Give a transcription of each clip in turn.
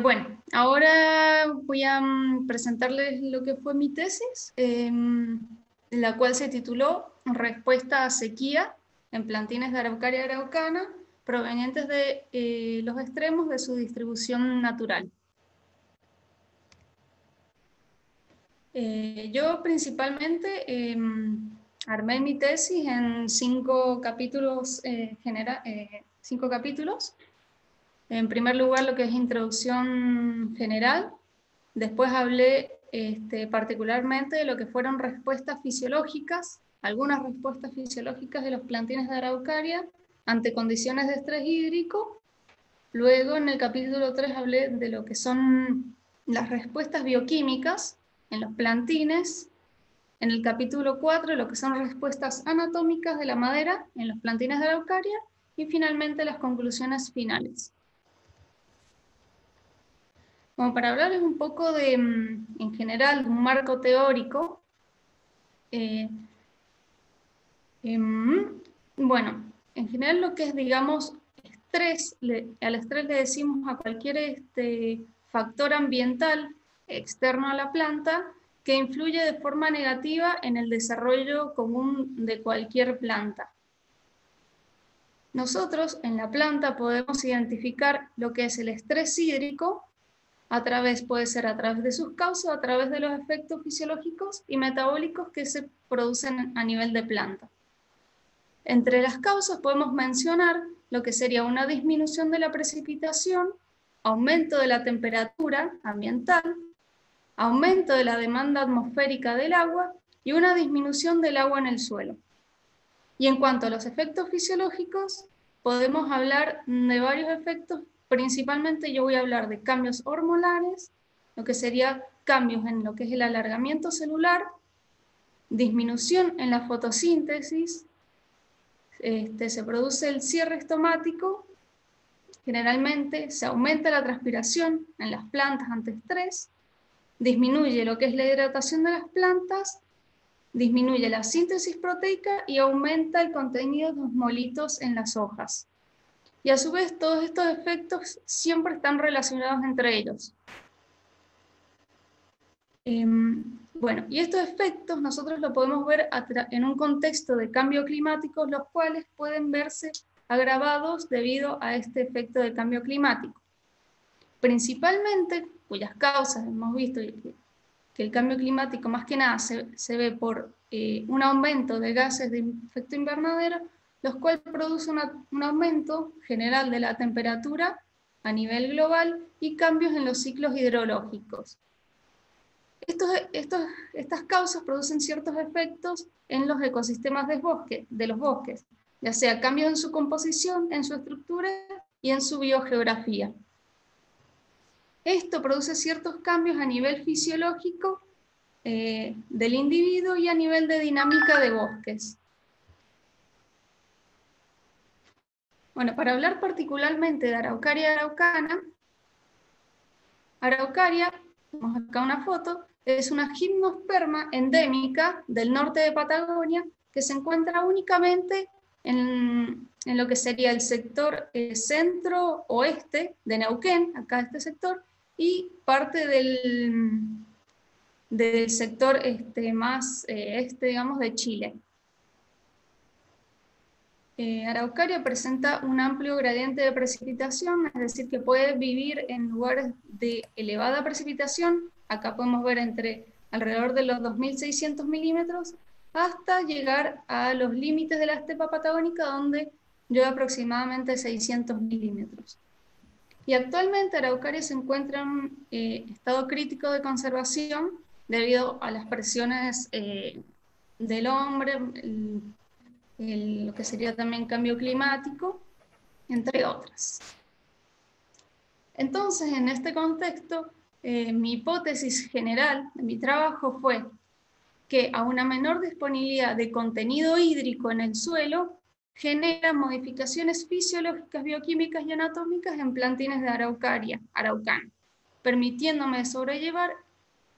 Bueno, ahora voy a presentarles lo que fue mi tesis, la cual se tituló Respuesta a sequía en plantines de Araucaria araucana provenientes de los extremos de su distribución natural. Yo principalmente armé mi tesis en 5 capítulos, 5 capítulos. En primer lugar, lo que es introducción general. Después hablé particularmente de lo que fueron respuestas fisiológicas, algunas respuestas fisiológicas de los plantines de Araucaria ante condiciones de estrés hídrico. Luego, en el capítulo 3, hablé de lo que son las respuestas bioquímicas en los plantines. En el capítulo 4, lo que son respuestas anatómicas de la madera en los plantines de Araucaria. Y finalmente, las conclusiones finales. Como para hablarles un poco de, en general, de un marco teórico, bueno, en general lo que es, digamos, estrés, al estrés le decimos a cualquier factor ambiental externo a la planta que influye de forma negativa en el desarrollo común de cualquier planta. Nosotros en la planta podemos identificar lo que es el estrés hídrico, puede ser a través de sus causas, a través de los efectos fisiológicos y metabólicos que se producen a nivel de planta. Entre las causas podemos mencionar lo que sería una disminución de la precipitación, aumento de la temperatura ambiental, aumento de la demanda atmosférica del agua y una disminución del agua en el suelo. Y en cuanto a los efectos fisiológicos, podemos hablar de varios efectos. Principalmente yo voy a hablar de cambios hormonales, lo que sería cambios en lo que es el alargamiento celular, disminución en la fotosíntesis, se produce el cierre estomático, generalmente se aumenta la transpiración en las plantas ante estrés, disminuye lo que es la hidratación de las plantas, disminuye la síntesis proteica y aumenta el contenido de osmolitos en las hojas. Y a su vez todos estos efectos siempre están relacionados entre ellos. Bueno, y estos efectos nosotros lo podemos ver en un contexto de cambio climático, los cuales pueden verse agravados debido a este efecto de cambio climático. Principalmente, cuyas causas hemos visto que el cambio climático más que nada se ve por un aumento de gases de efecto invernadero, los cuales producen un aumento general de la temperatura a nivel global y cambios en los ciclos hidrológicos. Estas causas producen ciertos efectos en los ecosistemas de los bosques, ya sea cambios en su composición, en su estructura y en su biogeografía. Esto produce ciertos cambios a nivel fisiológico del individuo y a nivel de dinámica de bosques. Bueno, para hablar particularmente de Araucaria araucana, Araucaria, tenemos acá una foto, es una gimnosperma endémica del norte de Patagonia que se encuentra únicamente en lo que sería el sector centro-oeste de Neuquén, acá este sector, y parte del sector más digamos, de Chile. Araucaria presenta un amplio gradiente de precipitación, es decir, que puede vivir en lugares de elevada precipitación. Acá podemos ver alrededor de los 2.600 milímetros hasta llegar a los límites de la estepa patagónica, donde llueve aproximadamente 600 milímetros. Y actualmente Araucaria se encuentra en un estado crítico de conservación debido a las presiones del hombre, lo que sería también cambio climático, entre otras. Entonces, en este contexto, mi hipótesis general de mi trabajo fue que a una menor disponibilidad de contenido hídrico en el suelo genera modificaciones fisiológicas, bioquímicas y anatómicas en plantines de Araucaria araucana, permitiéndome sobrellevar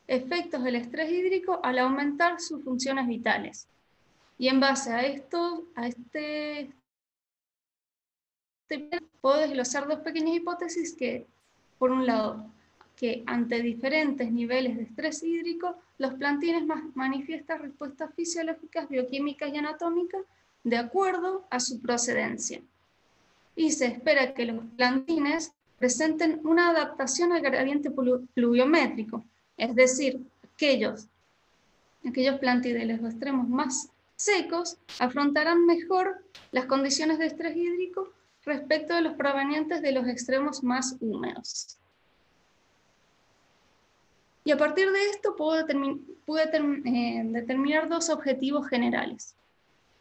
efectos del estrés hídrico al aumentar sus funciones vitales. Y en base a esto, puedo desglosar dos pequeñas hipótesis que por un lado, que ante diferentes niveles de estrés hídrico, los plantines manifiestan respuestas fisiológicas, bioquímicas y anatómicas de acuerdo a su procedencia. Y se espera que los plantines presenten una adaptación al gradiente pluviométrico, es decir, aquellos plantines de los extremos más secos afrontarán mejor las condiciones de estrés hídrico respecto de los provenientes de los extremos más húmedos. Y a partir de esto pude determinar dos objetivos generales.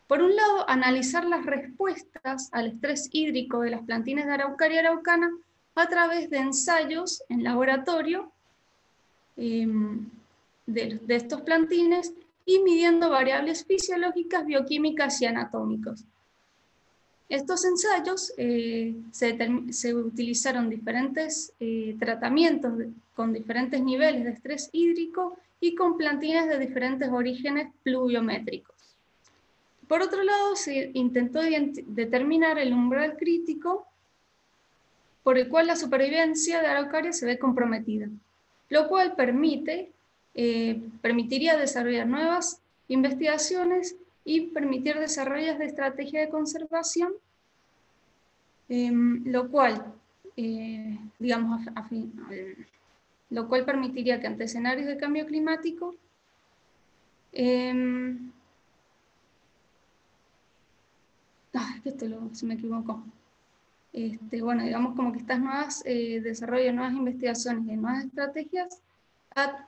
Por un lado, analizar las respuestas al estrés hídrico de las plantines de Araucaria y Araucana a través de ensayos en laboratorio de estos plantines y midiendo variables fisiológicas, bioquímicas y anatómicas. Estos ensayos se utilizaron diferentes tratamientos con diferentes niveles de estrés hídrico y con plantines de diferentes orígenes pluviométricos. Por otro lado, se intentó determinar el umbral crítico por el cual la supervivencia de Araucaria se ve comprometida, lo cual permitiría desarrollar nuevas investigaciones y permitir desarrollos de estrategias de conservación, lo cual permitiría que ante escenarios de cambio climático se me equivocó. Digamos como que estas nuevas desarrollo nuevas investigaciones y nuevas estrategias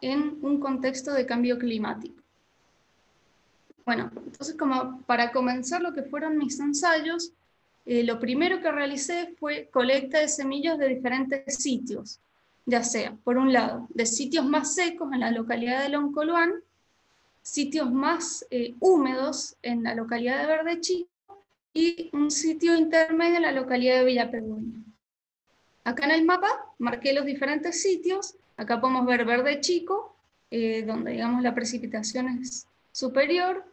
en un contexto de cambio climático. Bueno, entonces como para comenzar lo que fueron mis ensayos, lo primero que realicé fue colecta de semillas de diferentes sitios, ya sea, por un lado, de sitios más secos en la localidad de Loncoluán, sitios más húmedos en la localidad de Verde Chico, y un sitio intermedio en la localidad de Villa Pegüeña. Acá en el mapa marqué los diferentes sitios. Acá podemos ver Verde Chico, donde digamos la precipitación es superior,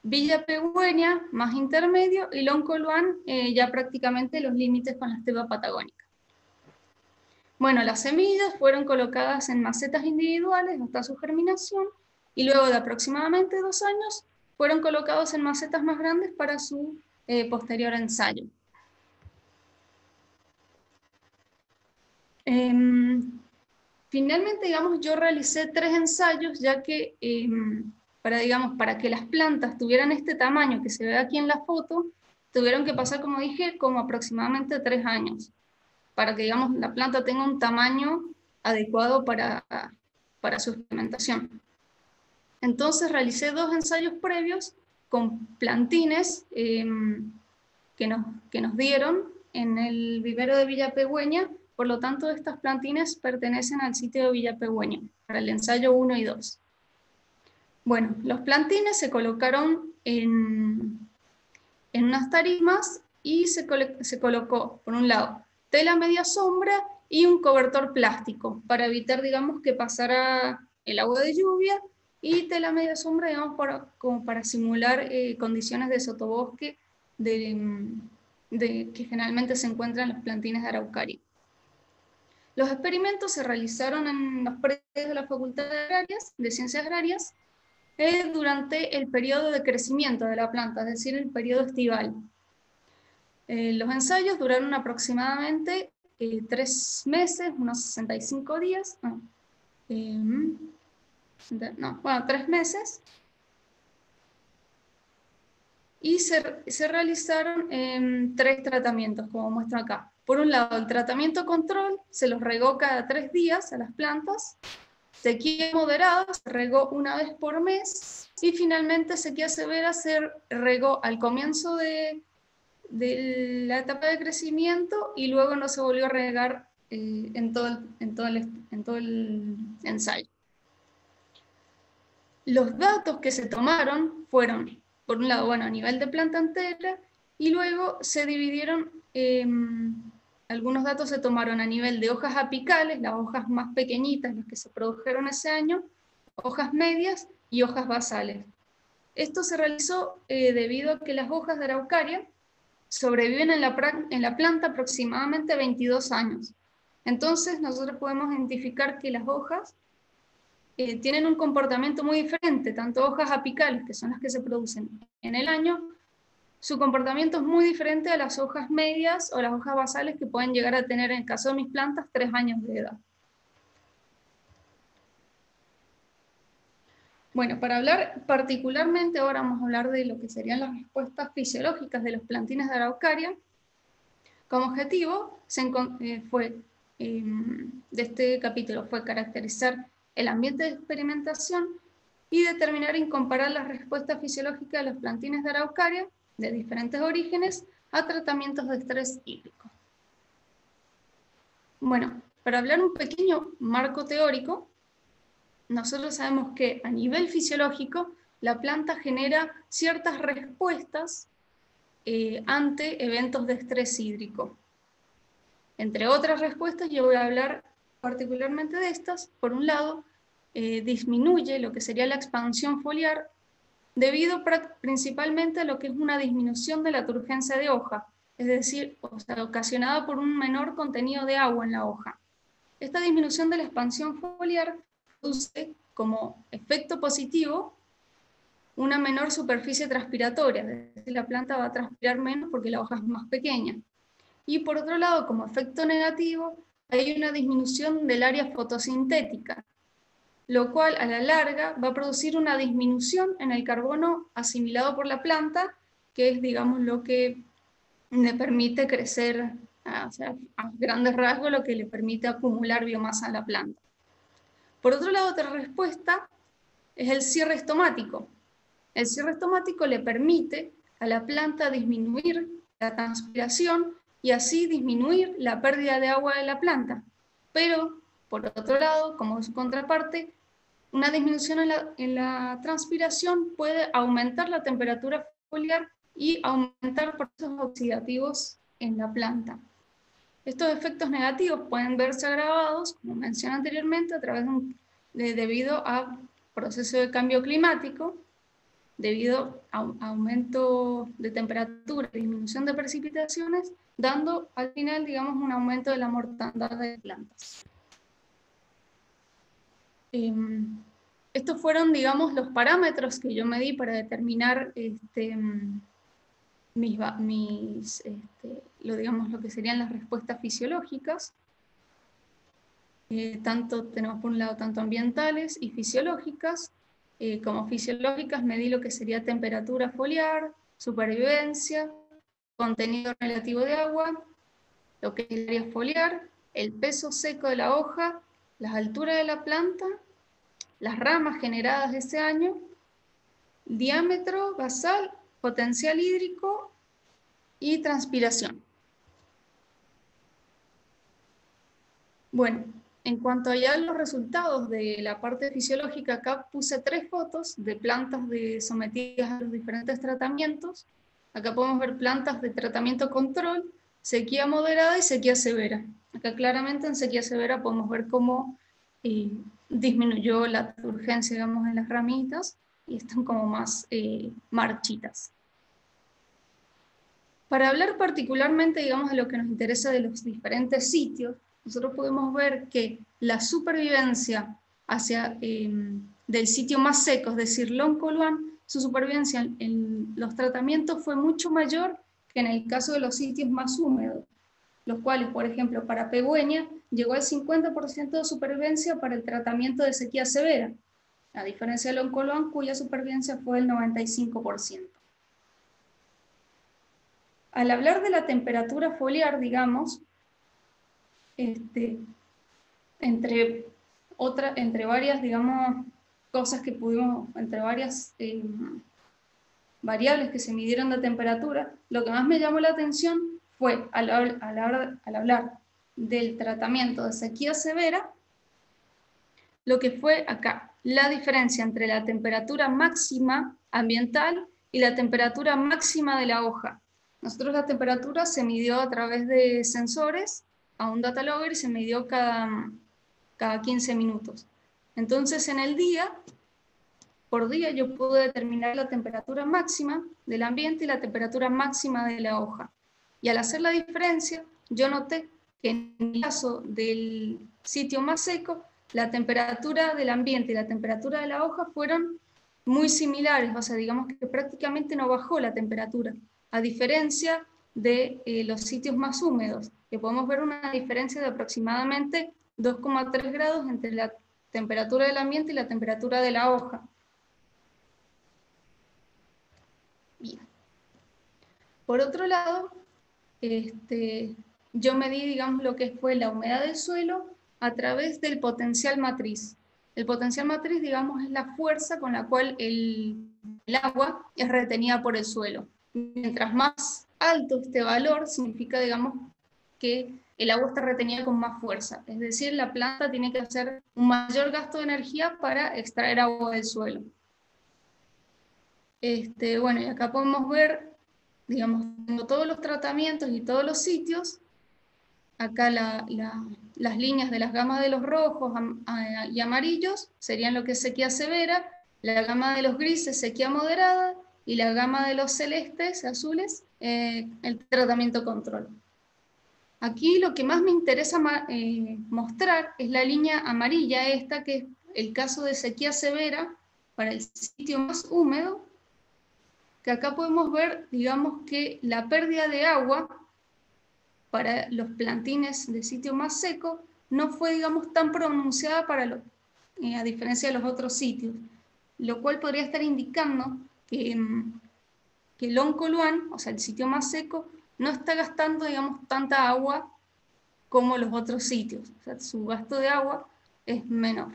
Villa Pegüeña más intermedio y Loncoluán ya prácticamente los límites con la estepa patagónica. Bueno, las semillas fueron colocadas en macetas individuales hasta su germinación y luego de aproximadamente 2 años fueron colocados en macetas más grandes para su posterior ensayo. Finalmente, digamos, yo realicé 3 ensayos, ya que para que las plantas tuvieran este tamaño que se ve aquí en la foto, tuvieron que pasar, como dije, como aproximadamente 3 años, para que, digamos, la planta tenga un tamaño adecuado para su experimentación. Entonces realicé 2 ensayos previos con plantines que nos dieron en el vivero de Villa Pegüeña. Por lo tanto, estas plantines pertenecen al sitio de Villa Pegüeña, para el ensayo 1 y 2. Bueno, los plantines se colocaron en unas tarimas y se colocó, por un lado, tela media sombra y un cobertor plástico, para evitar, digamos, que pasara el agua de lluvia, y tela media sombra, digamos, como para simular condiciones de sotobosque que generalmente se encuentran en los plantines de Araucaria. Los experimentos se realizaron en los predios de la Facultad de Ciencias Agrarias durante el periodo de crecimiento de la planta, es decir, el periodo estival. Los ensayos duraron aproximadamente 3 meses, unos 65 días, 3 meses, y se realizaron 3 tratamientos, como muestro acá. Por un lado, el tratamiento control se los regó cada 3 días a las plantas, sequía moderada se regó 1 vez por mes, y finalmente sequía severa se regó al comienzo de la etapa de crecimiento y luego no se volvió a regar en todo el ensayo. Los datos que se tomaron fueron, por un lado, a nivel de planta entera, y luego se dividieron, algunos datos se tomaron a nivel de hojas apicales, las hojas más pequeñitas, las que se produjeron ese año, hojas medias y hojas basales. Esto se realizó debido a que las hojas de Araucaria sobreviven en la planta aproximadamente 22 años. Entonces nosotros podemos identificar que las hojas tienen un comportamiento muy diferente, tanto hojas apicales, que son las que se producen en el año, su comportamiento es muy diferente a las hojas medias o las hojas basales que pueden llegar a tener, en el caso de mis plantas, 3 años de edad. Bueno, para hablar particularmente, ahora vamos a hablar de lo que serían las respuestas fisiológicas de los plantines de Araucaria. Como objetivo de este capítulo fue caracterizar el ambiente de experimentación y determinar y comparar las respuestas fisiológicas de los plantines de Araucaria de diferentes orígenes a tratamientos de estrés hídrico. Bueno, para hablar un pequeño marco teórico, nosotros sabemos que a nivel fisiológico la planta genera ciertas respuestas ante eventos de estrés hídrico. Entre otras respuestas, yo voy a hablar particularmente de estas. Por un lado, disminuye lo que sería la expansión foliar debido principalmente a lo que es una disminución de la turgencia de hoja, es decir, ocasionada por un menor contenido de agua en la hoja. Esta disminución de la expansión foliar produce como efecto positivo una menor superficie transpiratoria, es decir, la planta va a transpirar menos porque la hoja es más pequeña. Y por otro lado, como efecto negativo, hay una disminución del área fotosintética, lo cual a la larga va a producir una disminución en el carbono asimilado por la planta, que es, digamos, lo que le permite crecer, o sea, a grandes rasgos, lo que le permite acumular biomasa a la planta. Por otro lado, otra respuesta es el cierre estomático. El cierre estomático le permite a la planta disminuir la transpiración y así disminuir la pérdida de agua de la planta. Pero, por otro lado, como su contraparte, una disminución en la transpiración puede aumentar la temperatura foliar y aumentar procesos oxidativos en la planta. Estos efectos negativos pueden verse agravados, como mencioné anteriormente, debido a proceso de cambio climático, debido a un aumento de temperatura y disminución de precipitaciones, dando al final, digamos, un aumento de la mortandad de plantas. Estos fueron, digamos, los parámetros que yo medí para determinar lo que serían las respuestas fisiológicas. Tenemos por un lado tanto ambientales y fisiológicas. Como fisiológicas medí lo que sería temperatura foliar, supervivencia, contenido relativo de agua, lo que es el área foliar, el peso seco de la hoja, las alturas de la planta, las ramas generadas ese año, diámetro basal, potencial hídrico y transpiración. Bueno, en cuanto a ya los resultados de la parte fisiológica, acá puse 3 fotos de plantas sometidas a los diferentes tratamientos. Acá podemos ver plantas de tratamiento control, sequía moderada y sequía severa. Acá claramente en sequía severa podemos ver cómo disminuyó la turgencia, digamos, en las ramitas y están como más marchitas. Para hablar particularmente, digamos, de lo que nos interesa de los diferentes sitios, nosotros podemos ver que la supervivencia del sitio más seco, es decir, Loncolhuán, su supervivencia en los tratamientos fue mucho mayor que en el caso de los sitios más húmedos, los cuales, por ejemplo, para Pegüeña llegó al 50% de supervivencia para el tratamiento de sequía severa, a diferencia de Loncolhuán, cuya supervivencia fue el 95%. Al hablar de la temperatura foliar, digamos, entre varias, digamos, cosas que pudimos, entre varias variables que se midieron de temperatura, lo que más me llamó la atención fue al hablar del tratamiento de sequía severa, lo que fue acá, la diferencia entre la temperatura máxima ambiental y la temperatura máxima de la hoja. Nosotros la temperatura se midió a través de sensores, a un data logger, y se midió cada 15 minutos. Entonces en el día, por día, yo pude determinar la temperatura máxima del ambiente y la temperatura máxima de la hoja. Y al hacer la diferencia, yo noté que en el caso del sitio más seco, la temperatura del ambiente y la temperatura de la hoja fueron muy similares, o sea, digamos que prácticamente no bajó la temperatura, a diferencia de los sitios más húmedos, que podemos ver una diferencia de aproximadamente 2,3 grados entre la temperatura del ambiente y la temperatura de la hoja. Bien. Por otro lado, yo medí, digamos, lo que fue la humedad del suelo a través del potencial matriz. El potencial matriz, digamos, es la fuerza con la cual el agua es retenida por el suelo. Mientras más alto este valor, significa, digamos, que el agua está retenida con más fuerza. Es decir, la planta tiene que hacer un mayor gasto de energía para extraer agua del suelo. Bueno, y acá podemos ver, digamos, tengo todos los tratamientos y todos los sitios. Acá las líneas de las gamas de los rojos y amarillos serían lo que es sequía severa, la gama de los grises, sequía moderada, y la gama de los celestes, azules, el tratamiento control. Aquí lo que más me interesa mostrar es la línea amarilla, esta que es el caso de sequía severa para el sitio más húmedo, que acá podemos ver, digamos, que la pérdida de agua para los plantines de sitio más seco no fue, digamos, tan pronunciada a diferencia de los otros sitios, lo cual podría estar indicando que el Oncoluan, o sea, el sitio más seco, no está gastando, digamos, tanta agua como los otros sitios. O sea, su gasto de agua es menor.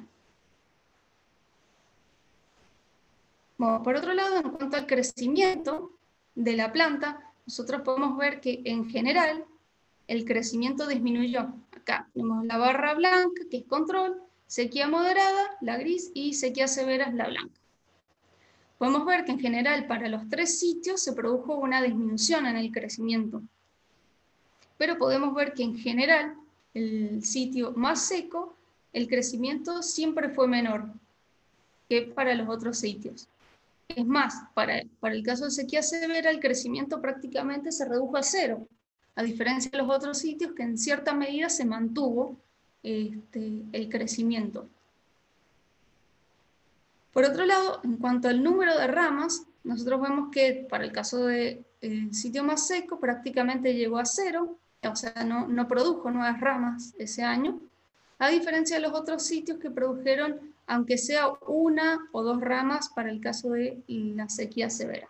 Bueno, por otro lado, en cuanto al crecimiento de la planta, nosotros podemos ver que en general el crecimiento disminuyó. Acá tenemos la barra blanca, que es control, sequía moderada, la gris, y sequía severa, la blanca. Podemos ver que en general para los tres sitios se produjo una disminución en el crecimiento. Pero podemos ver que en general el sitio más seco, el crecimiento siempre fue menor que para los otros sitios. Es más, para el caso de sequía severa, el crecimiento prácticamente se redujo a cero, a diferencia de los otros sitios que en cierta medida se mantuvo el crecimiento. Por otro lado, en cuanto al número de ramas, nosotros vemos que para el caso del sitio más seco prácticamente llegó a cero, o sea, no produjo nuevas ramas ese año, a diferencia de los otros sitios que produjeron, aunque sea una o dos ramas para el caso de la sequía severa.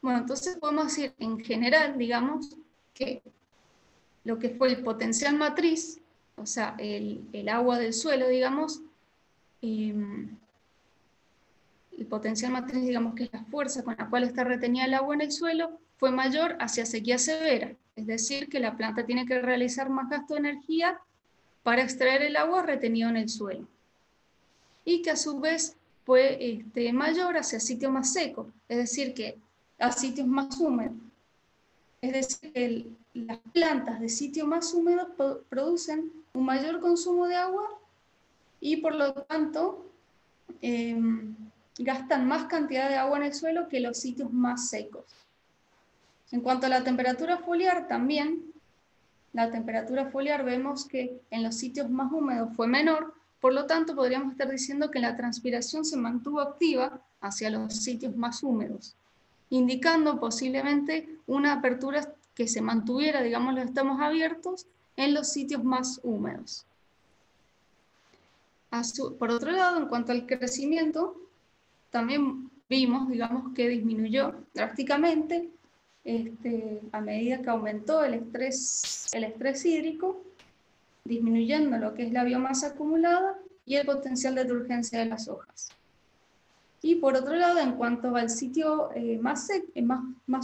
Bueno, entonces podemos decir en general, digamos, que lo que fue el potencial matriz, o sea, el agua del suelo, digamos, el potencial matriz, digamos, que es la fuerza con la cual está retenida el agua en el suelo, fue mayor hacia sequía severa. Es decir, que la planta tiene que realizar más gasto de energía para extraer el agua retenido en el suelo. Y que a su vez fue mayor hacia sitios más secos, es decir, que a sitios más húmedos. Es decir, que las plantas de sitios más húmedos producen un mayor consumo de agua y por lo tanto gastan más cantidad de agua en el suelo que los sitios más secos. En cuanto a la temperatura foliar también, la temperatura foliar vemos que en los sitios más húmedos fue menor, por lo tanto podríamos estar diciendo que la transpiración se mantuvo activa hacia los sitios más húmedos, indicando posiblemente una apertura que se mantuviera, digamos, los estamos abiertos en los sitios más húmedos. Por otro lado, en cuanto al crecimiento, también vimos, digamos, que disminuyó drásticamente a medida que aumentó el estrés hídrico, disminuyendo lo que es la biomasa acumulada y el potencial de turgencia de las hojas. Y por otro lado, en cuanto al sitio más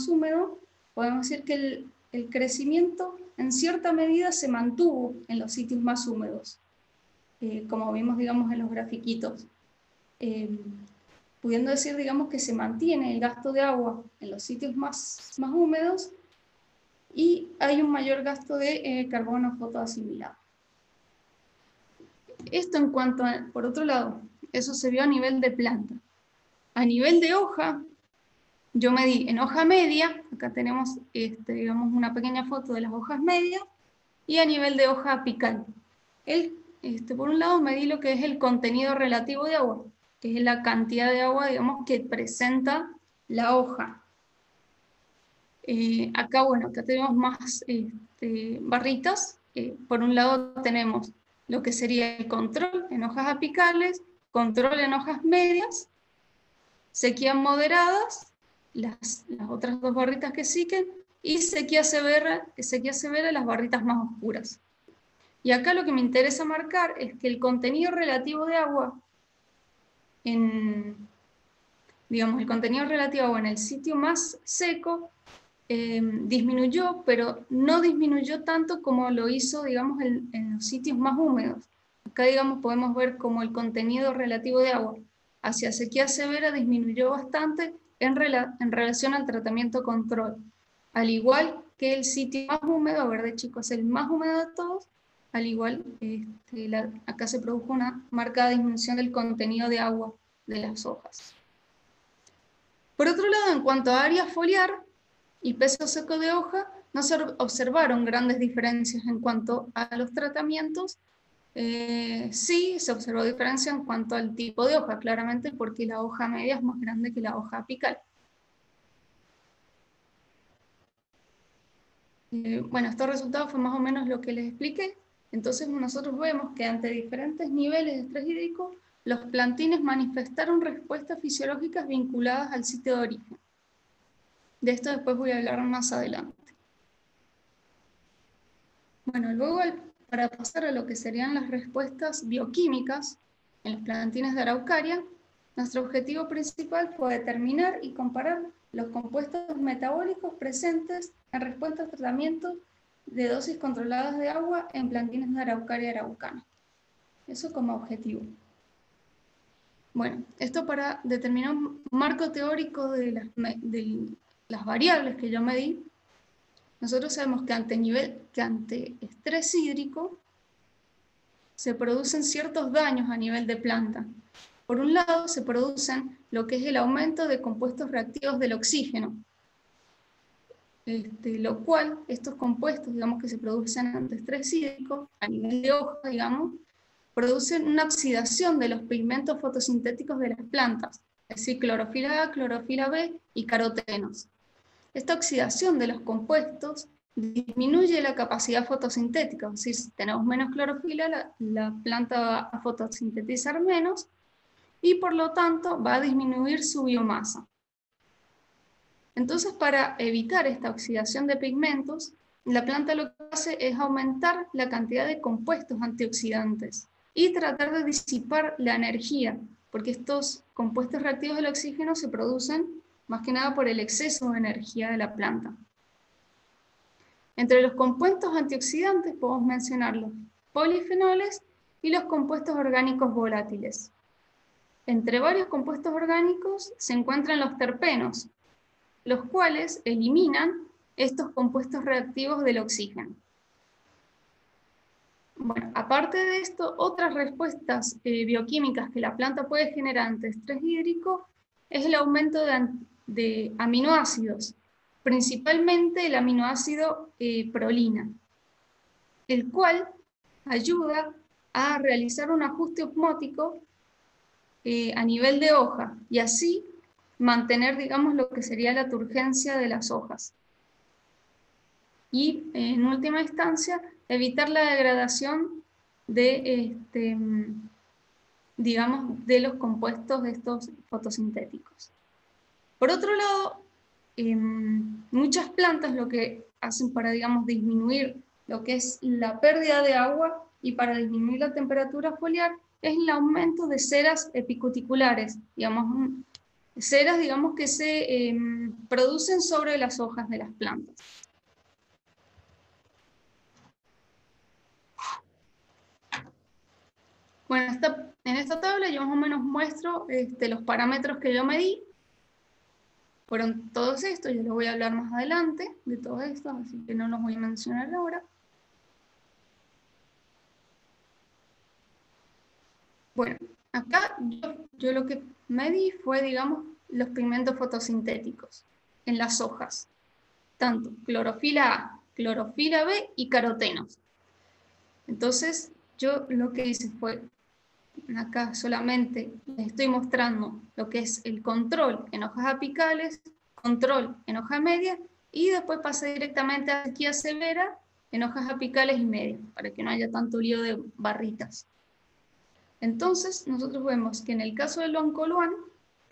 húmedo, podemos decir que el crecimiento en cierta medida se mantuvo en los sitios más húmedos, como vimos, digamos, en los grafiquitos. Pudiendo decir, digamos, que se mantiene el gasto de agua en los sitios más húmedos y hay un mayor gasto de carbono fotoasimilado. Esto en cuanto a, por otro lado, eso se vio a nivel de planta. A nivel de hoja, yo medí en hoja media, acá tenemos digamos, una pequeña foto de las hojas medias, y a nivel de hoja apical. Por un lado medí lo que es el contenido relativo de agua, que es la cantidad de agua, digamos, que presenta la hoja. Acá, bueno, acá tenemos más barritas. Por un lado tenemos lo que sería el control en hojas apicales, control en hojas medias, sequía moderadas, las otras dos barritas que siguen, y sequía severa, las barritas más oscuras. Y acá lo que me interesa marcar es que el contenido relativo de agua digamos, el contenido relativo de agua en el sitio más seco disminuyó, pero no disminuyó tanto como lo hizo, digamos, en los sitios más húmedos. Acá, digamos, podemos ver cómo el contenido relativo de agua hacia sequía severa disminuyó bastante en relación al tratamiento control. Al igual que el sitio más húmedo, a ver, de chicos, el más húmedo de todos, al igual, acá se produjo una marcada disminución del contenido de agua de las hojas. Por otro lado, en cuanto a área foliar y peso seco de hoja, no se observaron grandes diferencias en cuanto a los tratamientos. Sí se observó diferencia en cuanto al tipo de hoja, claramente porque la hoja media es más grande que la hoja apical. Bueno, estos resultados fue más o menos lo que les expliqué. Entonces nosotros vemos que ante diferentes niveles de estrés hídrico, los plantines manifestaron respuestas fisiológicas vinculadas al sitio de origen. De esto después voy a hablar más adelante. Bueno, luego para pasar a lo que serían las respuestas bioquímicas en los plantines de Araucaria, nuestro objetivo principal fue determinar y comparar los compuestos metabólicos presentes en respuesta a tratamientos de dosis controladas de agua en plantines de Araucaria araucana. Eso como objetivo. Bueno, esto para determinar un marco teórico de las variables que yo medí. Nosotros sabemos que ante estrés hídrico se producen ciertos daños a nivel de planta. Por un lado, se producen lo que es el aumento de compuestos reactivos del oxígeno, lo cual, estos compuestos, digamos, que se producen ante estrés hídrico, a nivel de hoja, digamos, producen una oxidación de los pigmentos fotosintéticos de las plantas, es decir, clorofila A, clorofila B y carotenos. Esta oxidación de los compuestos disminuye la capacidad fotosintética, es decir, si tenemos menos clorofila, la planta va a fotosintetizar menos y por lo tanto va a disminuir su biomasa. Entonces, para evitar esta oxidación de pigmentos, la planta lo que hace es aumentar la cantidad de compuestos antioxidantes y tratar de disipar la energía, porque estos compuestos reactivos del oxígeno se producen más que nada por el exceso de energía de la planta. Entre los compuestos antioxidantes podemos mencionar los polifenoles y los compuestos orgánicos volátiles. Entre varios compuestos orgánicos se encuentran los terpenos, los cuales eliminan estos compuestos reactivos del oxígeno. Bueno, aparte de esto, otras respuestas bioquímicas que la planta puede generar ante estrés hídrico es el aumento de aminoácidos, principalmente el aminoácido prolina, el cual ayuda a realizar un ajuste osmótico a nivel de hoja y así mantener, digamos, lo que sería la turgencia de las hojas. Y en última instancia, evitar la degradación de, digamos, de los compuestos de estos fotosintéticos. Por otro lado, muchas plantas lo que hacen para, digamos, disminuir lo que es la pérdida de agua y para disminuir la temperatura foliar es el aumento de ceras epicuticulares, digamos, ceras, digamos, que se producen sobre las hojas de las plantas. Bueno, en esta tabla yo más o menos muestro los parámetros que yo medí. Fueron todos estos, yo les voy a hablar más adelante de todos estos, así que no los voy a mencionar ahora. Bueno, acá yo lo que medí fue, digamos, los pigmentos fotosintéticos en las hojas, tanto clorofila A, clorofila B y carotenos. Entonces, yo lo que hice fue, acá solamente les estoy mostrando lo que es el control en hojas apicales, control en hoja media, y después pasé directamente a sequía severa en hojas apicales y medias, para que no haya tanto lío de barritas. Entonces, nosotros vemos que en el caso del oncoluán,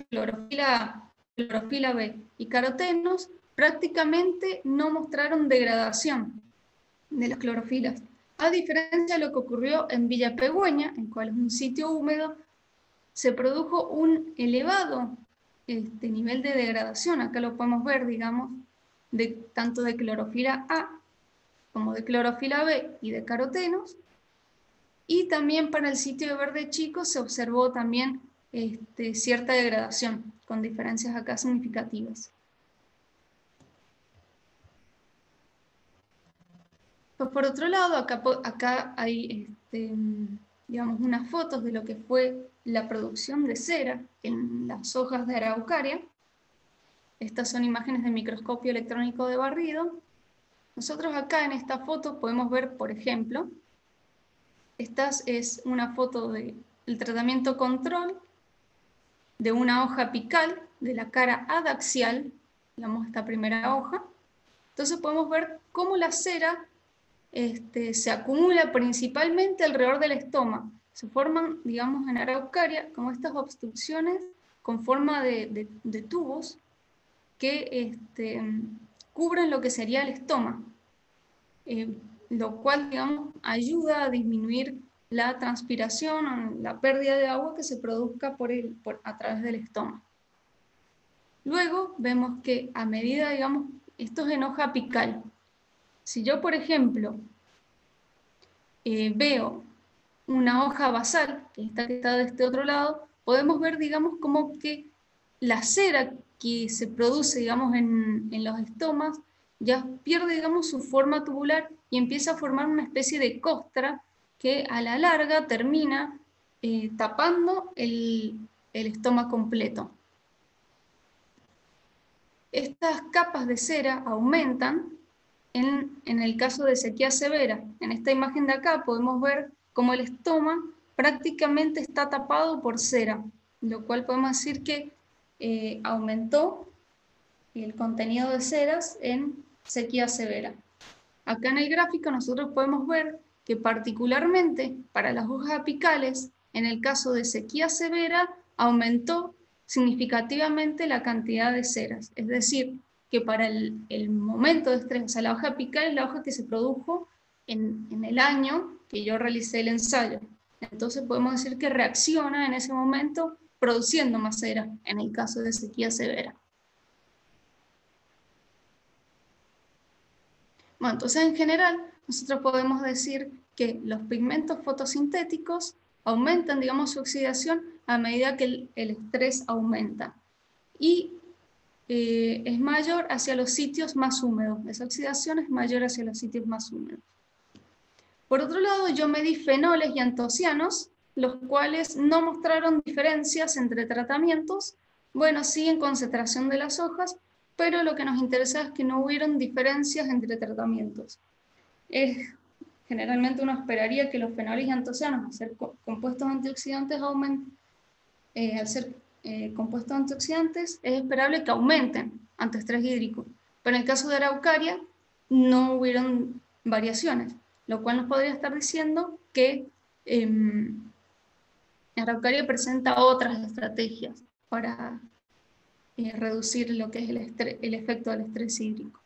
clorofila A, clorofila B y carotenos prácticamente no mostraron degradación de las clorofilas, a diferencia de lo que ocurrió en Villa Pegüeña, en cual es un sitio húmedo, se produjo un elevado nivel de degradación. Acá lo podemos ver, digamos, tanto de clorofila A como de clorofila B y de carotenos. Y también para el sitio de verde chico se observó también cierta degradación, con diferencias acá significativas. Pues por otro lado, acá hay digamos, unas fotos de lo que fue la producción de cera en las hojas de araucaria. Estas son imágenes de microscopio electrónico de barrido. Nosotros acá en esta foto podemos ver, por ejemplo, esta es una foto del tratamiento control de una hoja apical, de la cara adaxial, digamos esta primera hoja. Entonces podemos ver cómo la cera se acumula principalmente alrededor del estoma. Se forman, digamos, en araucaria como estas obstrucciones con forma de tubos que cubren lo que sería el estoma, lo cual, digamos, ayuda a disminuir la transpiración, la pérdida de agua que se produzca a través del estoma. Luego vemos que a medida, digamos, esto es en hoja apical. Si yo, por ejemplo, veo una hoja basal, que está de este otro lado, podemos ver, digamos, como que la cera que se produce, digamos, en los estomas ya pierde, digamos, su forma tubular y empieza a formar una especie de costra que a la larga termina tapando el estoma completo. Estas capas de cera aumentan en el caso de sequía severa. En esta imagen de acá podemos ver cómo el estoma prácticamente está tapado por cera, lo cual podemos decir que aumentó el contenido de ceras en sequía severa. Acá en el gráfico nosotros podemos ver que particularmente para las hojas apicales, en el caso de sequía severa, aumentó significativamente la cantidad de ceras. Es decir, que para el momento de estrés, o sea, la hoja apical es la hoja que se produjo en el año que yo realicé el ensayo. Entonces podemos decir que reacciona en ese momento produciendo más cera en el caso de sequía severa. Bueno, entonces en general nosotros podemos decir que los pigmentos fotosintéticos aumentan, digamos, su oxidación a medida que el estrés aumenta. Y es mayor hacia los sitios más húmedos. Esa oxidación es mayor hacia los sitios más húmedos. Por otro lado, yo medí fenoles y antocianos, los cuales no mostraron diferencias entre tratamientos. Bueno, sí en concentración de las hojas, pero lo que nos interesa es que no hubieron diferencias entre tratamientos. Generalmente uno esperaría que los fenoles y antocianos, al ser compuestos antioxidantes, al ser compuestos antioxidantes, es esperable que aumenten ante estrés hídrico. Pero en el caso de araucaria, no hubieron variaciones, lo cual nos podría estar diciendo que araucaria presenta otras estrategias para reducir lo que es el efecto del estrés hídrico.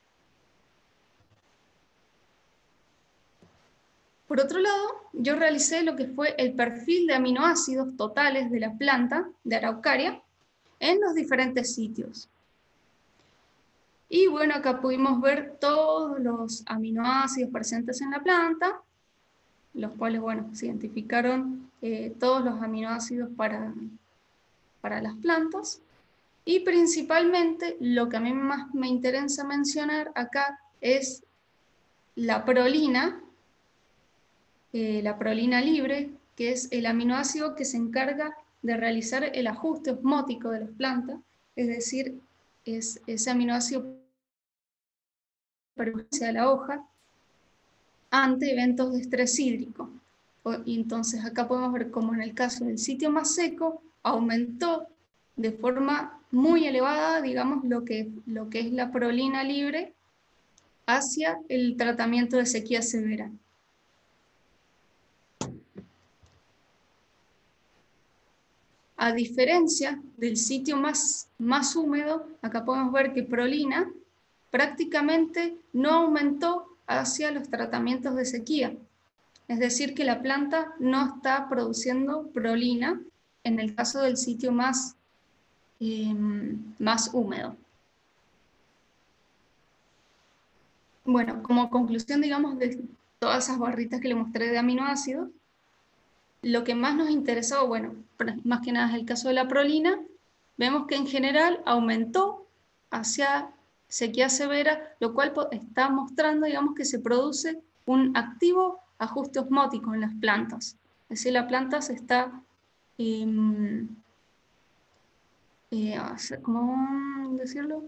Por otro lado, yo realicé lo que fue el perfil de aminoácidos totales de la planta de araucaria en los diferentes sitios. Y bueno, acá pudimos ver todos los aminoácidos presentes en la planta, los cuales, bueno, se identificaron todos los aminoácidos para las plantas. Y principalmente lo que a mí más me interesa mencionar acá es la prolina libre, que es el aminoácido que se encarga de realizar el ajuste osmótico de las plantas es decir, es ese aminoácido hacia la hoja ante eventos de estrés hídrico. Y entonces acá podemos ver cómo en el caso del sitio más seco aumentó de forma muy elevada, digamos, lo que es la prolina libre hacia el tratamiento de sequía severa. A diferencia del sitio más húmedo, acá podemos ver que prolina prácticamente no aumentó hacia los tratamientos de sequía. Es decir, que la planta no está produciendo prolina en el caso del sitio más húmedo. Bueno, como conclusión, digamos, de todas esas barritas que le mostré de aminoácidos, lo que más nos interesó, bueno, más que nada es el caso de la prolina, vemos que en general aumentó hacia sequía severa, lo cual está mostrando, digamos, que se produce un activo ajuste osmótico en las plantas. Es decir, la planta se está, ¿cómo decirlo?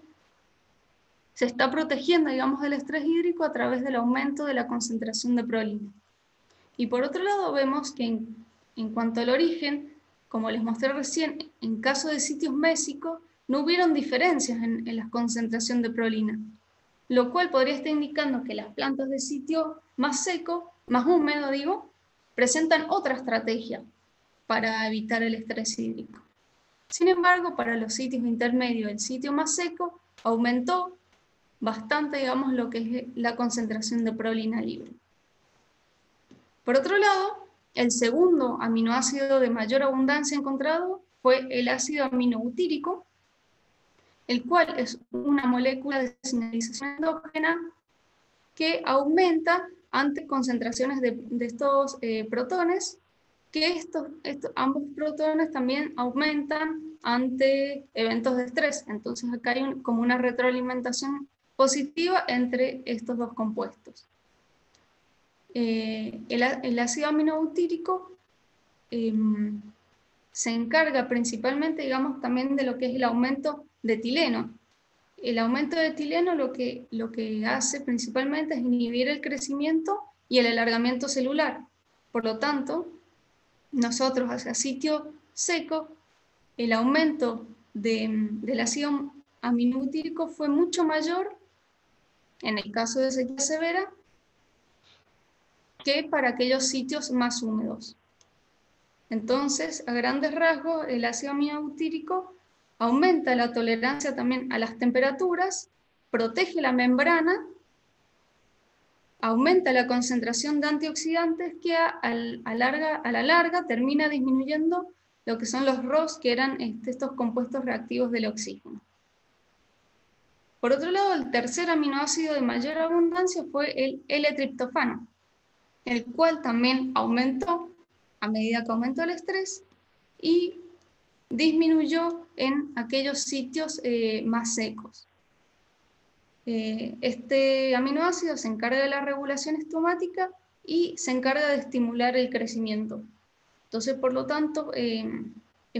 Se está protegiendo, digamos, del estrés hídrico a través del aumento de la concentración de prolina. Y por otro lado, vemos que en cuanto al origen, como les mostré recién, en caso de sitios mésicos, no hubieron diferencias en la concentración de prolina, lo cual podría estar indicando que las plantas de sitio más seco, más húmedo, digo, presentan otra estrategia para evitar el estrés hídrico. Sin embargo, para los sitios intermedios, el sitio más seco aumentó bastante, digamos, lo que es la concentración de prolina libre. Por otro lado, el segundo aminoácido de mayor abundancia encontrado fue el ácido aminobutírico, el cual es una molécula de señalización endógena que aumenta ante concentraciones de estos protones, que ambos protones también aumentan ante eventos de estrés. Entonces acá hay como una retroalimentación positiva entre estos dos compuestos. El ácido aminobutírico se encarga principalmente, digamos, también de lo que es el aumento de etileno. El aumento de etileno lo que hace principalmente es inhibir el crecimiento y el alargamiento celular. Por lo tanto, nosotros hacia sitio seco, el aumento del ácido aminobutírico fue mucho mayor en el caso de sequía severa que para aquellos sitios más húmedos. Entonces, a grandes rasgos, el ácido aminobutírico aumenta la tolerancia también a las temperaturas, protege la membrana, aumenta la concentración de antioxidantes que a la larga termina disminuyendo lo que son los ROS, que eran estos compuestos reactivos del oxígeno. Por otro lado, el tercer aminoácido de mayor abundancia fue el L-triptofano, el cual también aumentó a medida que aumentó el estrés y disminuyó en aquellos sitios más secos. Este aminoácido se encarga de la regulación estomática y se encarga de estimular el crecimiento. Entonces, por lo tanto, es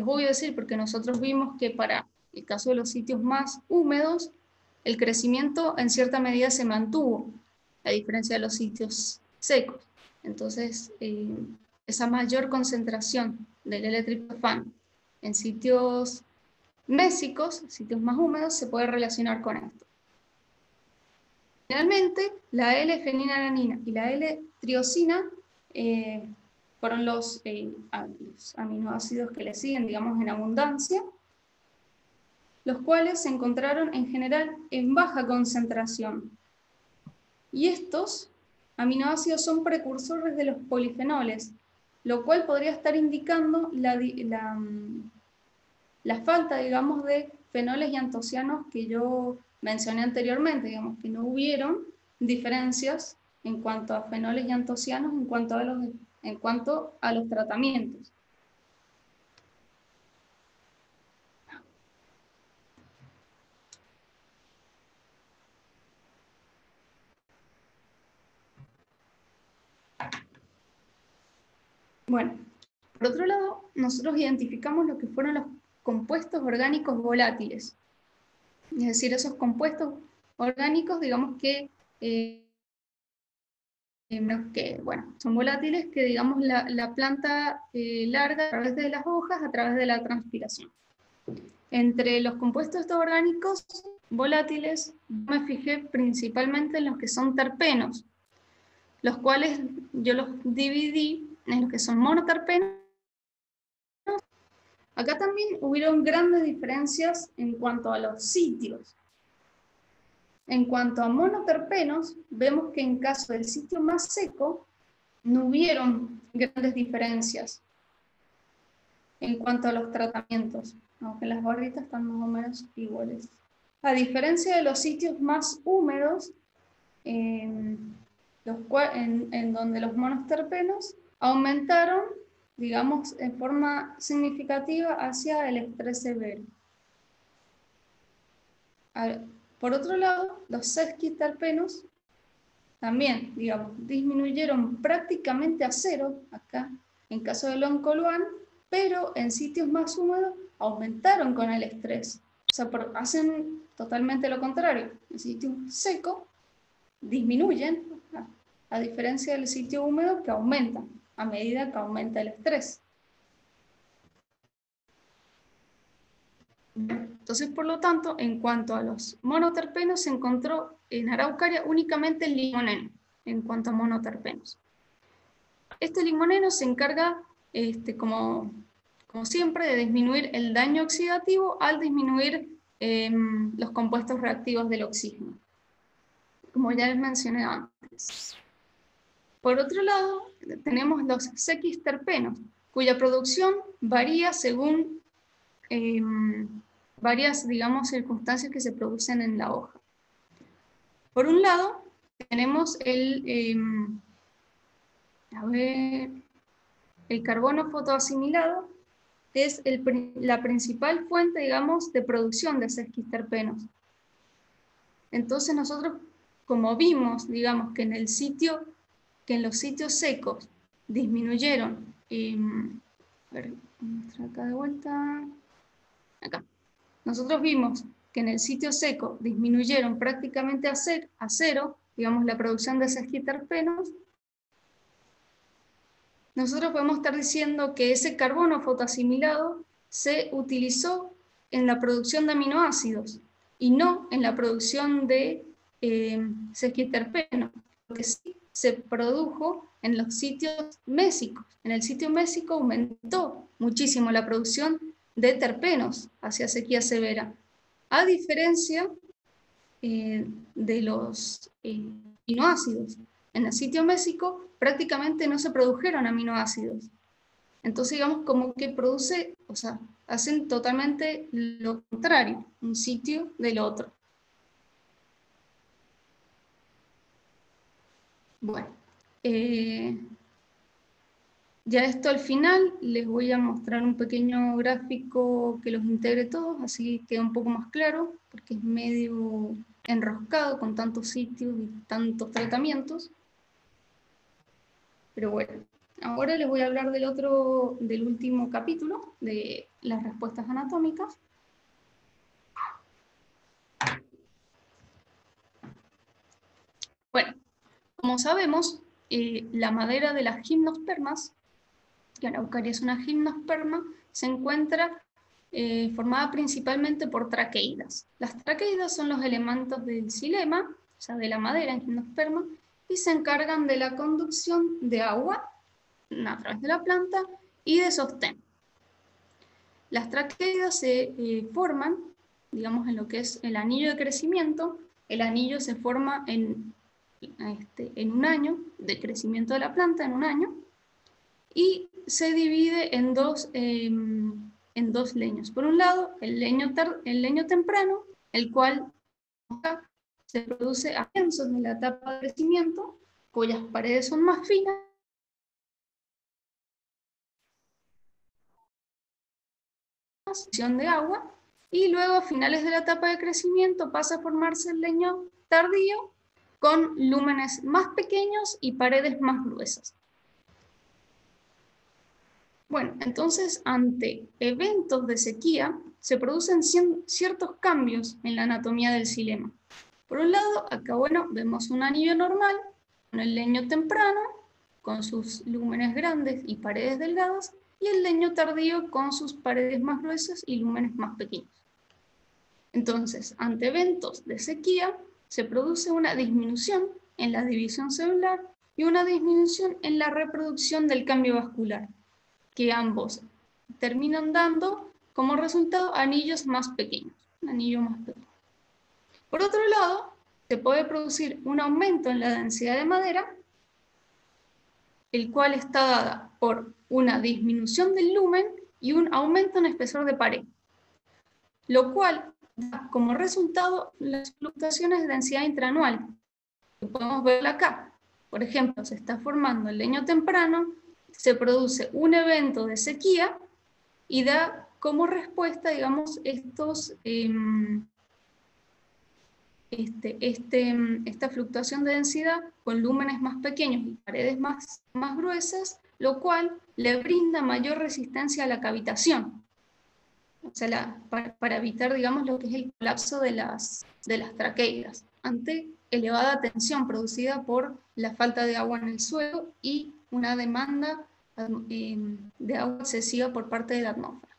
obvio decir, porque nosotros vimos que para el caso de los sitios más húmedos, el crecimiento en cierta medida se mantuvo, a diferencia de los sitios secos. Entonces, esa mayor concentración del L-triptofano en sitios mésicos, sitios más húmedos, se puede relacionar con esto. Finalmente, la L-fenilalanina y la L-triosina fueron los aminoácidos que le siguen, digamos, en abundancia, los cuales se encontraron en general en baja concentración. Y estos aminoácidos son precursores de los polifenoles, lo cual podría estar indicando la falta, digamos, de fenoles y antocianos que yo mencioné anteriormente, digamos, que no hubieron diferencias en cuanto a fenoles y antocianos en cuanto a los tratamientos. Bueno, por otro lado, nosotros identificamos lo que fueron los compuestos orgánicos volátiles, Es decir, esos compuestos orgánicos, digamos que bueno, son volátiles que, digamos, la planta larga a través de las hojas, a través de la transpiración. Entre los compuestos estos orgánicos volátiles, me fijé principalmente en los que son terpenos, los cuales yo los dividí en los que son monoterpenos. Acá también hubieron grandes diferencias en cuanto a los sitios. En cuanto a monoterpenos, vemos que en caso del sitio más seco, no hubieron grandes diferencias en cuanto a los tratamientos, aunque las barritas están más o menos iguales. A diferencia de los sitios más húmedos, en donde los monoterpenos aumentaron, digamos, en forma significativa hacia el estrés severo. Por otro lado, los sesquiterpenos también, digamos, disminuyeron prácticamente a cero, acá, en caso del oncoluán, pero en sitios más húmedos aumentaron con el estrés. O sea, hacen totalmente lo contrario. En sitios secos disminuyen, a diferencia del sitio húmedo que aumenta a medida que aumenta el estrés. Entonces, por lo tanto, en cuanto a los monoterpenos, se encontró en Araucaria únicamente el limoneno, en cuanto a monoterpenos. Este limoneno se encarga, como siempre, de disminuir el daño oxidativo al disminuir los compuestos reactivos del oxígeno, como ya les mencioné antes. Por otro lado, tenemos los sequisterpenos, cuya producción varía según varias, digamos, circunstancias que se producen en la hoja. Por un lado, tenemos el carbono fotoasimilado, que es la principal fuente, digamos, de producción de sesquisterpenos. Entonces nosotros, como vimos, digamos, que en los sitios secos disminuyeron, a ver, acá de vuelta, acá. Nosotros vimos que en el sitio seco disminuyeron prácticamente a cero, digamos, la producción de sesquiterpenos. Nosotros podemos estar diciendo que ese carbono fotoasimilado se utilizó en la producción de aminoácidos y no en la producción de sesquiterpenos, porque sí se produjo en los sitios mésicos. En el sitio mésico aumentó muchísimo la producción de terpenos hacia sequía severa, a diferencia de los aminoácidos. En el sitio mésico prácticamente no se produjeron aminoácidos. Entonces, digamos, como que hacen totalmente lo contrario, un sitio del otro. Bueno, ya esto al final les voy a mostrar un pequeño gráfico que los integre todos, así queda un poco más claro, porque es medio enroscado con tantos sitios y tantos tratamientos. Pero bueno, ahora les voy a hablar del último capítulo, de las respuestas anatómicas. Bueno, como sabemos, la madera de las gimnospermas, que Araucaria es una gimnosperma, se encuentra formada principalmente por traqueidas. Las traqueidas son los elementos del xilema, o sea, de la madera en gimnosperma, y se encargan de la conducción de agua a través de la planta y de sostén. Las traqueidas se forman, digamos, en lo que es el anillo de crecimiento. El anillo se forma en un año de crecimiento de la planta, en un año, y se divide en dos leños. Por un lado, el leño temprano, el cual se produce a comienzos de la etapa de crecimiento, cuyas paredes son más finas, de agua, y luego a finales de la etapa de crecimiento pasa a formarse el leño tardío con lúmenes más pequeños y paredes más gruesas. Bueno, entonces ante eventos de sequía se producen ciertos cambios en la anatomía del xilema. Por un lado, acá bueno, vemos un anillo normal con el leño temprano, con sus lúmenes grandes y paredes delgadas, y el leño tardío con sus paredes más gruesas y lúmenes más pequeños. Entonces, ante eventos de sequía, se produce una disminución en la división celular y una disminución en la reproducción del cambio vascular, que ambos terminan dando como resultado anillos más pequeños, un anillo más pequeño. Por otro lado, se puede producir un aumento en la densidad de madera, el cual está dada por una disminución del lumen y un aumento en espesor de pared, lo cual da como resultado las fluctuaciones de densidad intraanual, que podemos ver acá. Por ejemplo, se está formando el leño temprano, se produce un evento de sequía y da como respuesta, digamos, esta fluctuación de densidad con lúmenes más pequeños y paredes más gruesas, lo cual le brinda mayor resistencia a la cavitación. O sea, para evitar, digamos, lo que es el colapso de las traqueidas ante elevada tensión producida por la falta de agua en el suelo y una demanda de agua excesiva por parte de la atmósfera.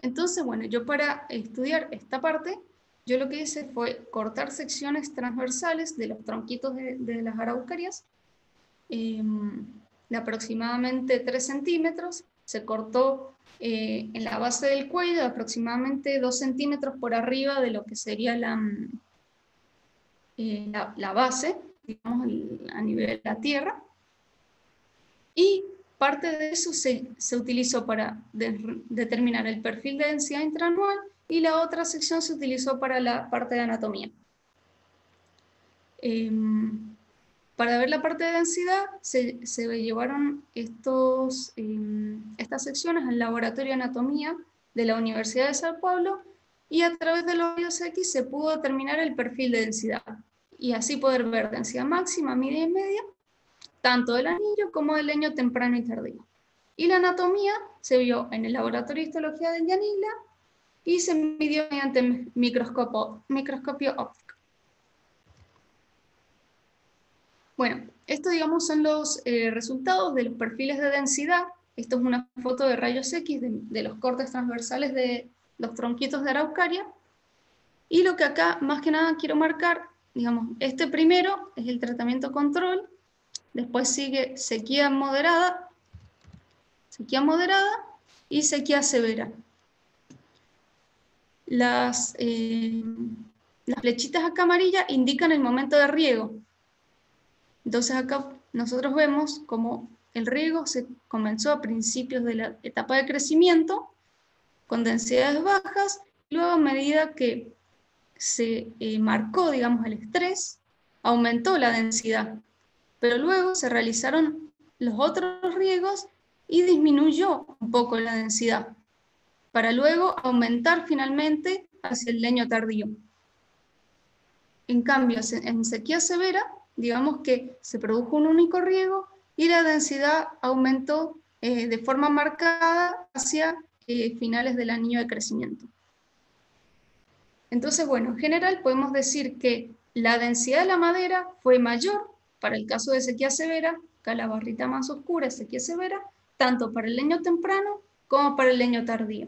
Entonces, bueno, yo para estudiar esta parte, yo lo que hice fue cortar secciones transversales de los tronquitos de las araucarias, de aproximadamente 3 centímetros, se cortó en la base del cuello de aproximadamente 2 centímetros por arriba de lo que sería la base, digamos, a nivel de la tierra, y parte de eso se utilizó para determinar el perfil de densidad intraanual y la otra sección se utilizó para la parte de anatomía. Para ver la parte de densidad se llevaron estas secciones al laboratorio de anatomía de la Universidad de Sao Paulo y a través de los rayos X se pudo determinar el perfil de densidad y así poder ver densidad máxima, media y media, tanto del anillo como del leño temprano y tardío. Y la anatomía se vio en el laboratorio de histología de Yanila y se midió mediante microscopio óptico. Bueno, estos, digamos, son los resultados de los perfiles de densidad. Esto es una foto de rayos X de los cortes transversales de los tronquitos de araucaria. Y lo que acá, más que nada, quiero marcar, digamos, este primero es el tratamiento control, después sigue sequía moderada y sequía severa. Las flechitas acá amarillas indican el momento de riego. Entonces acá nosotros vemos cómo el riego se comenzó a principios de la etapa de crecimiento, con densidades bajas, y luego a medida que se marcó, digamos, el estrés, aumentó la densidad. Pero luego se realizaron los otros riegos y disminuyó un poco la densidad, para luego aumentar finalmente hacia el leño tardío. En cambio, en sequía severa, digamos que se produjo un único riego y la densidad aumentó de forma marcada hacia finales del anillo de crecimiento. Entonces, bueno, en general podemos decir que la densidad de la madera fue mayor para el caso de sequía severa, acá la barrita más oscura es sequía severa, tanto para el leño temprano como para el leño tardío.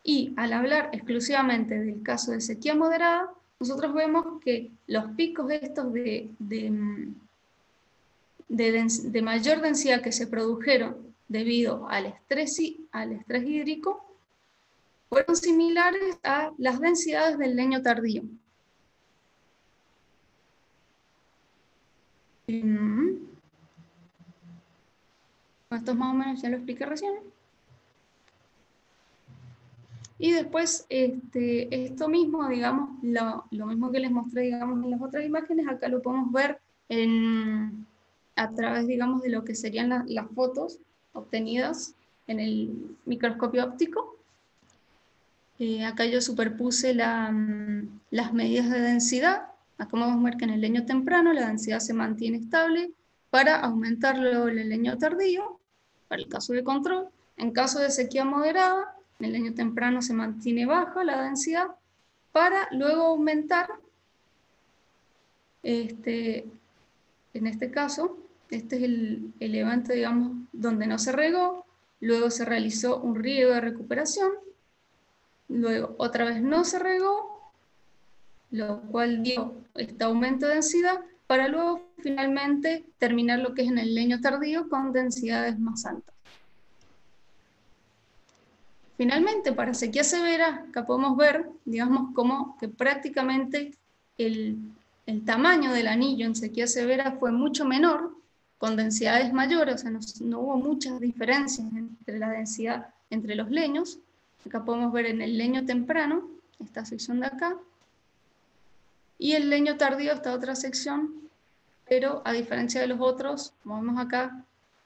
Y al hablar exclusivamente del caso de sequía moderada, nosotros vemos que los picos estos de mayor densidad que se produjeron debido al estrés hídrico fueron similares a las densidades del leño tardío. Esto más o menos ya lo expliqué recién. Y después, esto mismo, digamos, lo mismo que les mostré, digamos, en las otras imágenes, acá lo podemos ver a través, digamos, de lo que serían las fotos obtenidas en el microscopio óptico. Acá yo superpuse las medidas de densidad. Acá podemos ver que en el leño temprano la densidad se mantiene estable para aumentarlo el leño tardío, para el caso de control. En caso de sequía moderada, en el leño temprano se mantiene baja la densidad, para luego aumentar, en este caso, este es el levante, digamos, donde no se regó, luego se realizó un riego de recuperación, luego otra vez no se regó, lo cual dio este aumento de densidad, para luego finalmente terminar lo que es en el leño tardío con densidades más altas. Finalmente, para sequía severa, acá podemos ver, digamos, como que prácticamente el tamaño del anillo en sequía severa fue mucho menor, con densidades mayores, o sea, no hubo muchas diferencias entre la densidad entre los leños. Acá podemos ver en el leño temprano, esta sección de acá, y el leño tardío, esta otra sección, pero a diferencia de los otros, como vemos acá,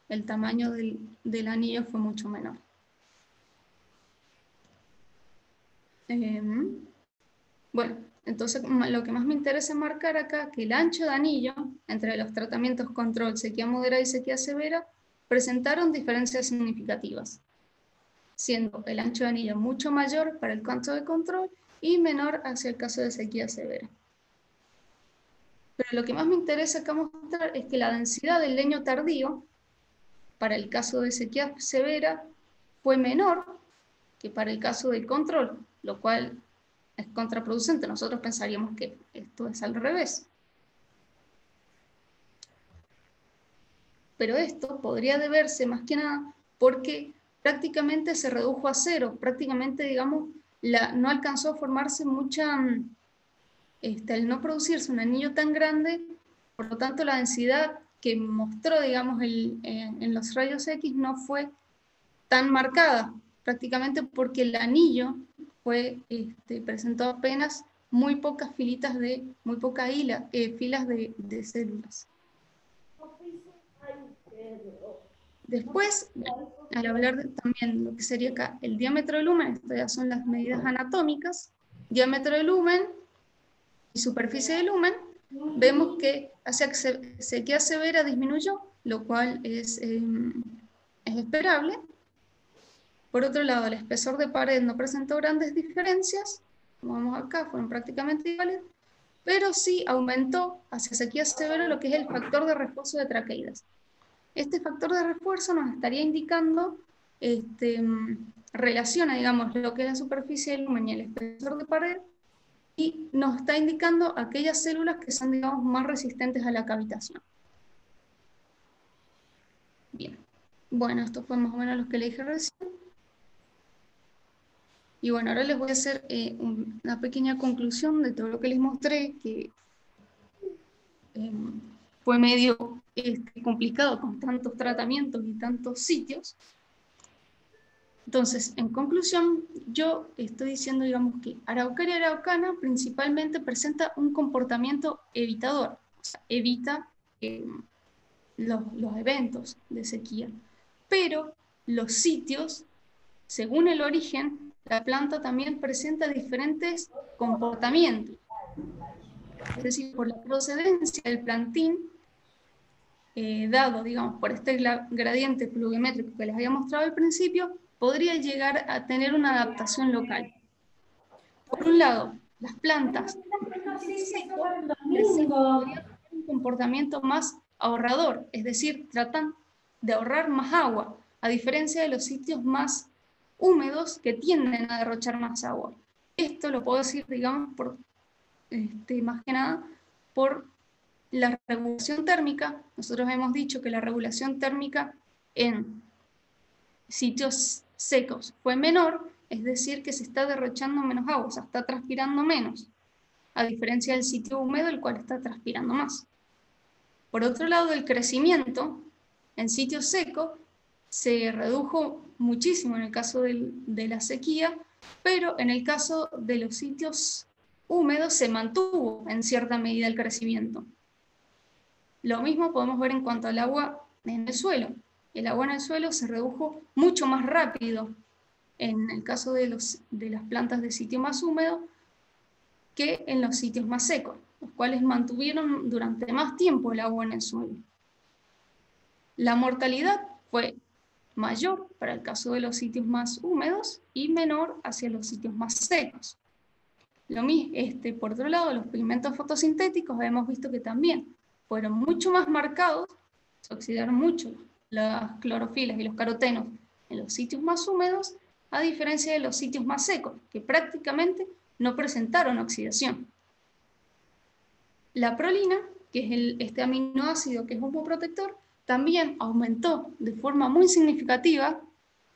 el tamaño del anillo fue mucho menor. Bueno, entonces lo que más me interesa marcar acá, que el ancho de anillo entre los tratamientos control, sequía moderada y sequía severa, presentaron diferencias significativas, siendo el ancho de anillo mucho mayor para el caso de control y menor hacia el caso de sequía severa. Pero lo que más me interesa acá mostrar es que la densidad del leño tardío, para el caso de sequía severa, fue menor que para el caso del control, lo cual es contraproducente. Nosotros pensaríamos que esto es al revés. Pero esto podría deberse más que nada porque prácticamente se redujo a cero, prácticamente, digamos, no alcanzó a formarse mucha, al no producirse un anillo tan grande, por lo tanto la densidad que mostró, digamos, en los rayos X no fue tan marcada, prácticamente porque el anillo presentó apenas muy pocas filitas muy pocas filas de células. Después, al hablar también lo que sería acá el diámetro del lumen, estas ya son las medidas anatómicas, diámetro del lumen y superficie del lumen, vemos que hacia sequía severa disminuyó, lo cual es esperable. Por otro lado, el espesor de pared no presentó grandes diferencias, como vemos acá, fueron prácticamente iguales, pero sí aumentó hacia sequía severa lo que es el factor de refuerzo de traqueidas. Este factor de refuerzo nos estaría indicando, relaciona, digamos, lo que es la superficie del lumen y el espesor de pared, y nos está indicando aquellas células que son, digamos, más resistentes a la cavitación. Bien, bueno, esto fue más o menos lo que le dije recién. Y bueno, ahora les voy a hacer una pequeña conclusión de todo lo que les mostré, que fue medio complicado con tantos tratamientos y tantos sitios. Entonces, en conclusión, yo estoy diciendo, digamos, que Araucaria araucana principalmente presenta un comportamiento evitador, o sea, evita los eventos de sequía. Pero los sitios, según el origen, la planta también presenta diferentes comportamientos. Es decir, por la procedencia del plantín, dado, digamos, por este gradiente pluviométrico que les había mostrado al principio, podría llegar a tener una adaptación local. Por un lado, las plantas podrían tener un comportamiento más ahorrador, es decir, tratan de ahorrar más agua, a diferencia de los sitios más húmedos que tienden a derrochar más agua. Esto lo puedo decir, digamos, más que nada, por la regulación térmica. Nosotros hemos dicho que la regulación térmica en sitios secos fue menor, es decir, que se está derrochando menos agua, o sea, está transpirando menos, a diferencia del sitio húmedo, el cual está transpirando más. Por otro lado, el crecimiento en sitios secos se redujo muchísimo en el caso de la sequía, pero en el caso de los sitios húmedos se mantuvo en cierta medida el crecimiento. Lo mismo podemos ver en cuanto al agua en el suelo. El agua en el suelo se redujo mucho más rápido en el caso de las plantas de sitio más húmedo que en los sitios más secos, los cuales mantuvieron durante más tiempo el agua en el suelo. La mortalidad fue mayor para el caso de los sitios más húmedos y menor hacia los sitios más secos. Lo mismo, por otro lado, los pigmentos fotosintéticos hemos visto que también fueron mucho más marcados, se oxidaron mucho las clorofilas y los carotenos en los sitios más húmedos, a diferencia de los sitios más secos, que prácticamente no presentaron oxidación. La prolina, que es este aminoácido que es humoprotector, también aumentó de forma muy significativa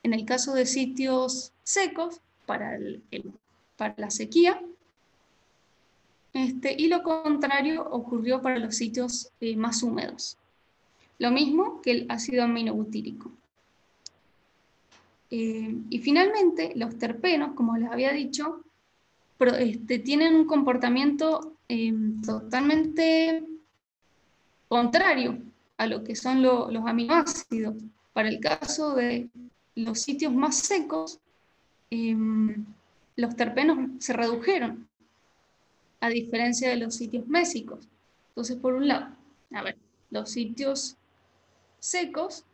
en el caso de sitios secos para la sequía, y lo contrario ocurrió para los sitios más húmedos. Lo mismo que el ácido aminobutírico. Y finalmente, los terpenos, como les había dicho, tienen un comportamiento totalmente contrario a lo que son los aminoácidos. Para el caso de los sitios más secos, los terpenos se redujeron, a diferencia de los sitios mésicos. Entonces, por un lado, los sitios secos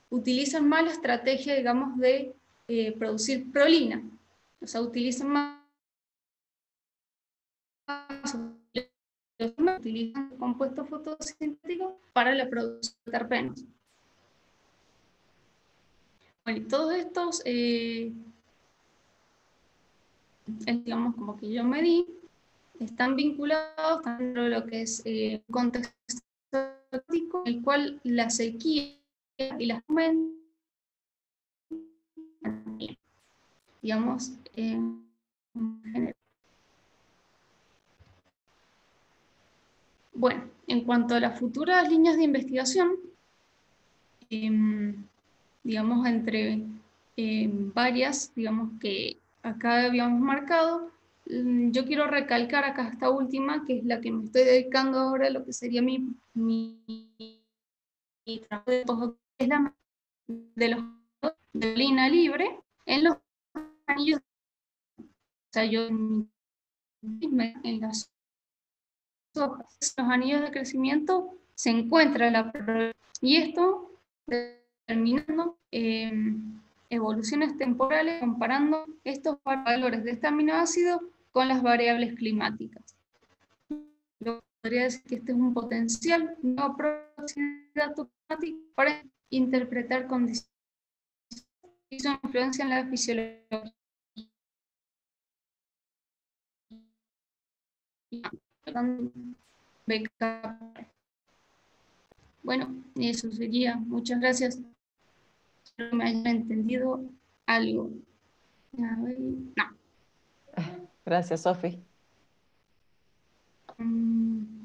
utilizan más la estrategia, digamos, de producir prolina. O sea, utilizan compuestos fotosintéticos para la producción de terpenos. Bueno, y todos estos, digamos, como que yo medí, están vinculados dentro de lo que es un contexto en el cual la sequía y las digamos, en general. Bueno, en cuanto a las futuras líneas de investigación, digamos, entre varias, digamos, que acá habíamos marcado, yo quiero recalcar acá esta última, que es la que me estoy dedicando ahora, lo que sería mi trabajo de postdoctorado, es la de los de prolina libre en los anillos. O sea, yo en las hojas, los anillos de crecimiento, se encuentra la prolina. Y esto determinando evoluciones temporales comparando estos valores de este aminoácido con las variables climáticas. Yo podría decir que este es un potencial nuevo dato climático para interpretar condiciones y su influencia en la fisiología. Bueno, eso sería. Muchas gracias. Espero me hayan entendido algo. No. Gracias, Sofi. Bueno,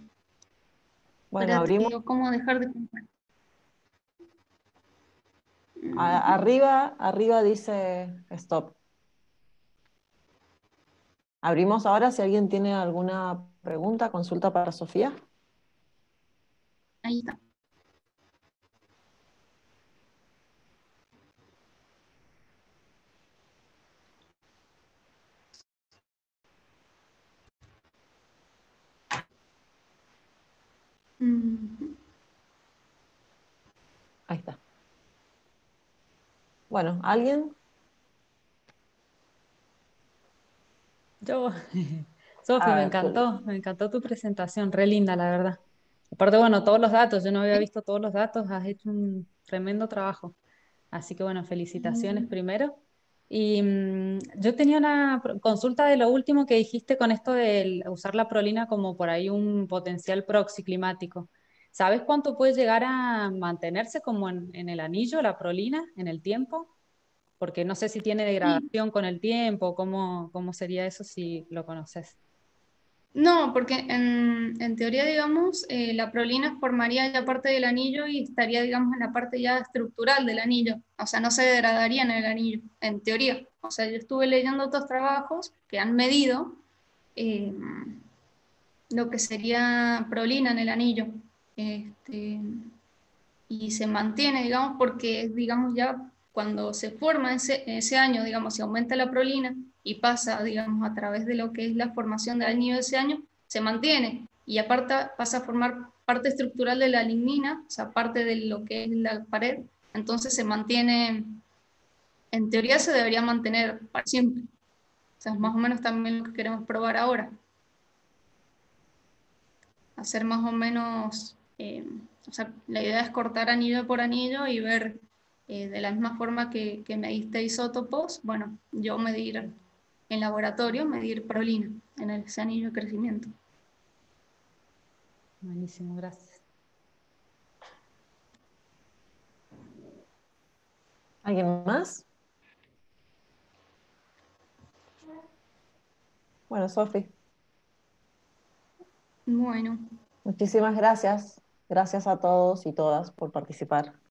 Ahora te abrimos. digo cómo dejar de compartir. Arriba dice stop. Abrimos ahora si alguien tiene alguna pregunta, consulta para Sofía. Ahí está. Ahí está. Bueno, ¿alguien? Yo, Sofi, me encantó tu presentación, re linda, la verdad. Aparte, bueno, todos los datos, yo no había visto todos los datos, has hecho un tremendo trabajo. Así que, bueno, felicitaciones primero. Y yo tenía una consulta de lo último que dijiste con esto de usar la prolina como por ahí un potencial proxiclimático. ¿Sabes cuánto puede llegar a mantenerse como en el anillo, la prolina, en el tiempo? Porque no sé si tiene Sí. degradación con el tiempo, cómo sería eso si lo conoces. No, porque en teoría, digamos, la prolina formaría ya parte del anillo y estaría, digamos, en la parte ya estructural del anillo. O sea, no se degradaría en el anillo, en teoría. O sea, yo estuve leyendo otros trabajos que han medido eh, lo que sería prolina en el anillo. Y se mantiene, digamos, porque, digamos, ya cuando se forma ese año, digamos, se aumenta la prolina y pasa, digamos, a través de lo que es la formación del anillo de ese año, se mantiene y aparte pasa a formar parte estructural de la lignina, o sea, parte de lo que es la pared, entonces se mantiene, en teoría se debería mantener para siempre. O sea, es más o menos también lo que queremos probar ahora. Hacer más o menos, o sea, la idea es cortar anillo por anillo y ver de la misma forma que mediste isótopos, bueno, yo medir en laboratorio, medir prolina en ese anillo de crecimiento. Buenísimo, gracias. ¿Alguien más? Bueno, Sofi, Bueno. muchísimas gracias. Gracias a todos y todas por participar.